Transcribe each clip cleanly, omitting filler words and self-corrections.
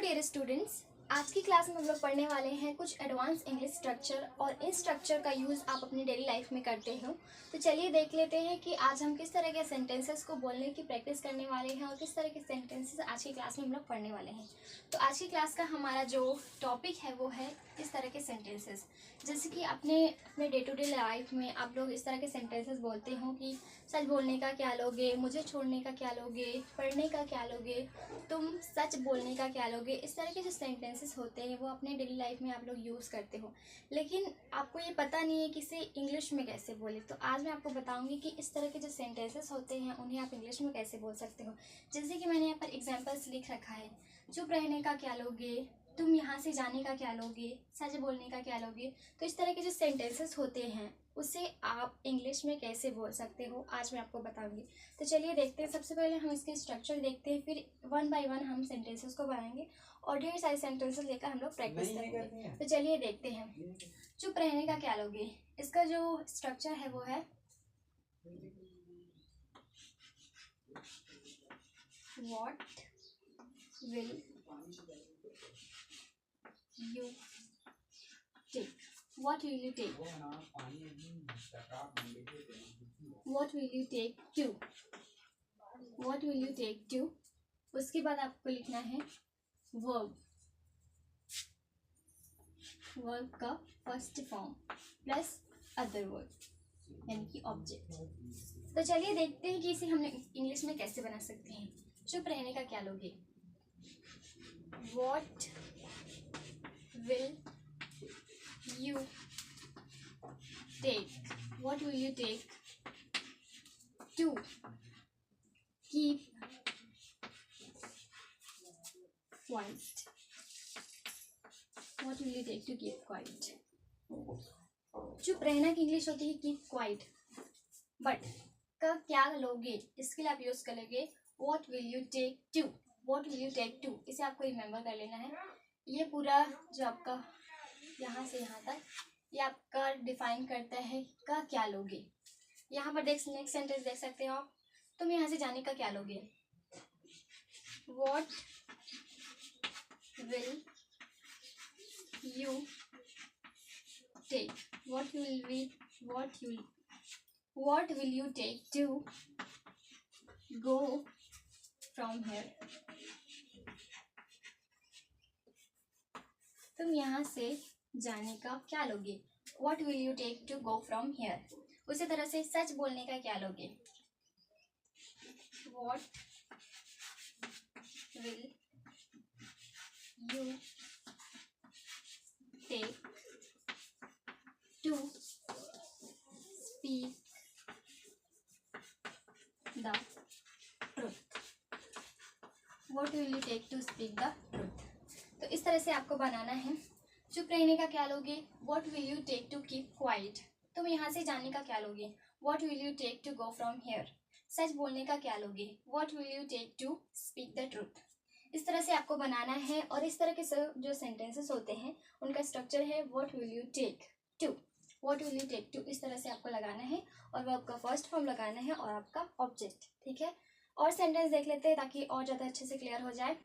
Dear students, आज की class में हम लोग पढ़ने वाले हैं कुछ एडवांस इंग्लिश स्ट्रक्चर और इन स्ट्रक्चर का यूज़ आप अपनी डेली लाइफ में करते हो। तो चलिए देख लेते हैं कि आज हम किस तरह के सेंटेंसेस को बोलने की प्रैक्टिस करने वाले हैं और किस तरह के सेंटेंसेस आज की क्लास में हम लोग पढ़ने वाले हैं। तो आज की क्लास का हमारा जो टॉपिक है वो है इस तरह के सेंटेंसेस। जैसे कि अपने डे टू डे लाइफ में आप लोग इस तरह के सेंटेंसेस बोलते हो कि सच बोलने का क्या लोगे, मुझे छोड़ने का क्या लोगे, पढ़ने का क्या लोगे, तुम सच बोलने का क्या लोगे। इस तरह के जो सेंटेंसेस होते हैं वो अपने डेली लाइफ में आप लोग यूज़ करते हो, लेकिन आपको ये पता नहीं है कि इसे इंग्लिश में कैसे बोले। तो आज मैं आपको बताऊंगी कि इस तरह के जो सेंटेंसेस होते हैं उन्हें आप इंग्लिश में कैसे बोल सकते हो। जैसे कि मैंने यहाँ पर एग्जाम्पल्स लिख रखा है। चुप रहने का क्या लोगे, तुम यहाँ से जाने का क्या लोगे, सच बोलने का क्या लोगे। तो इस तरह के जो सेंटेंसेस होते हैं उसे आप इंग्लिश में कैसे बोल सकते हो आज मैं आपको बताऊंगी। तो चलिए देखते हैं। सबसे पहले हम इसके स्ट्रक्चर देखते हैं, फिर वन बाय वन हम सेंटेंसेस को बनाएंगे और ढेर सारे सेंटेंसेस लेकर हम लोग प्रैक्टिस करेंगे। तो चलिए देखते हैं। चुप रहने का क्या लोगे, इसका जो स्ट्रक्चर है वो है what will you take? What will you take? What will you take to? What will you take to? उसके बाद आपको लिखना है verb। वर्ब का first form plus other word यानी कि ऑब्जेक्ट। तो चलिए देखते हैं कि इसे हम इंग्लिश में कैसे बना सकते हैं। चुप रहने का क्या लोगे, What will you take? What will you take to keep quiet? What will you take to keep quiet? चुप रहना की इंग्लिश होती है कीप क्वाइट, बट का क्या लोगे इसके लिए आप यूज करेंगे What will you take to? What will you take to? इसे आपको रिमेम्बर कर लेना है। ये पूरा जो आपका यहाँ से यहाँ तक ये आपका डिफाइन करता है का क्या लोगे। यहाँ पर नेक्स्ट सेंटेंस देख सकते हो आप। तुम यहाँ से जाने का क्या लोगे, What will you take? What will you take to go from here? तुम यहाँ से जाने का क्या लोगे, What will you take to go from here? उसी तरह से सच बोलने का क्या लोगे, What will you take to speak the truth? What will you take to speak the truth? तो इस तरह से आपको बनाना है। चुप रहने का क्या लोगे, What will you take to keep quiet? तुम यहाँ से जाने का क्या लोगे, What will you take to go from here? सच बोलने का क्या लोगे, What will you take to speak the truth? इस तरह से आपको बनाना है। और इस तरह के जो सेंटेंसेस होते हैं उनका स्ट्रक्चर है What will you take to? What will you take to? इस तरह से आपको लगाना है और वो आपका फर्स्ट फॉर्म लगाना है और आपका ऑब्जेक्ट। ठीक है, और सेंटेंस देख लेते हैं ताकि और ज़्यादा अच्छे से क्लियर हो जाए।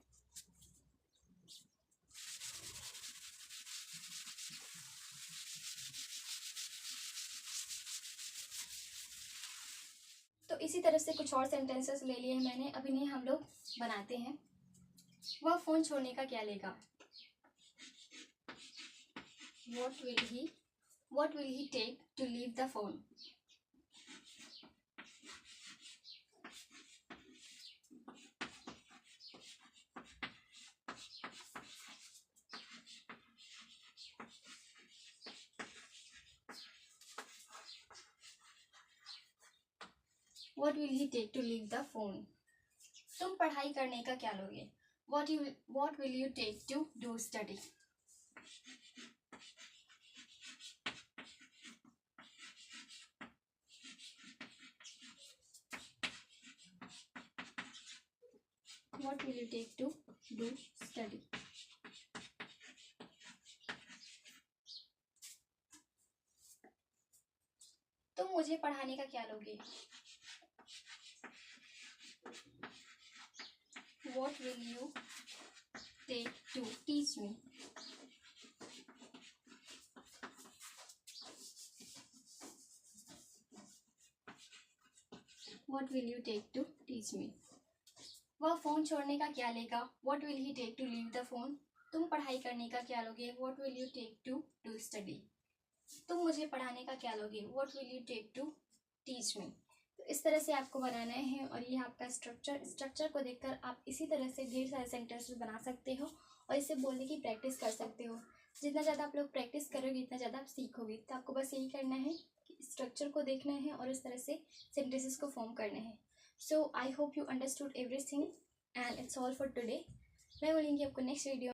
तो इसी तरह से कुछ और सेंटेंसेस ले लिए हैं मैंने, अभी नहीं हम लोग बनाते हैं। वह फोन छोड़ने का क्या लेगा, What will he take to leave the phone? What will he take to leave the phone? तुम पढ़ाई करने का क्या लोगे, What will you take to do study? What will you take to do study? तुम मुझे पढ़ाने का क्या लोगे, What will you take to what will you take to teach me. वह फ़ोन छोड़ने का क्या लेगा, what will he take to leave the phone. तुम पढ़ाई करने का क्या लोगे, what will you take to do study. तुम मुझे पढ़ाने का क्या लोगे, what will you take to teach me. तो इस तरह से आपको बनाना है और ये आपका स्ट्रक्चर को देखकर आप इसी तरह से ढेर सारे सेंटेंसेस बना सकते हो और इसे बोलने की प्रैक्टिस कर सकते हो। जितना ज़्यादा आप लोग प्रैक्टिस करोगे इतना ज़्यादा आप सीखोगे। तो आपको बस यही करना है कि स्ट्रक्चर को देखना है और इस तरह से सेंटेंसेस को फॉर्म करने हैं। So I hope you understood everything and it's all for today. मैं मिलूंगी आपको नेक्स्ट वीडियो।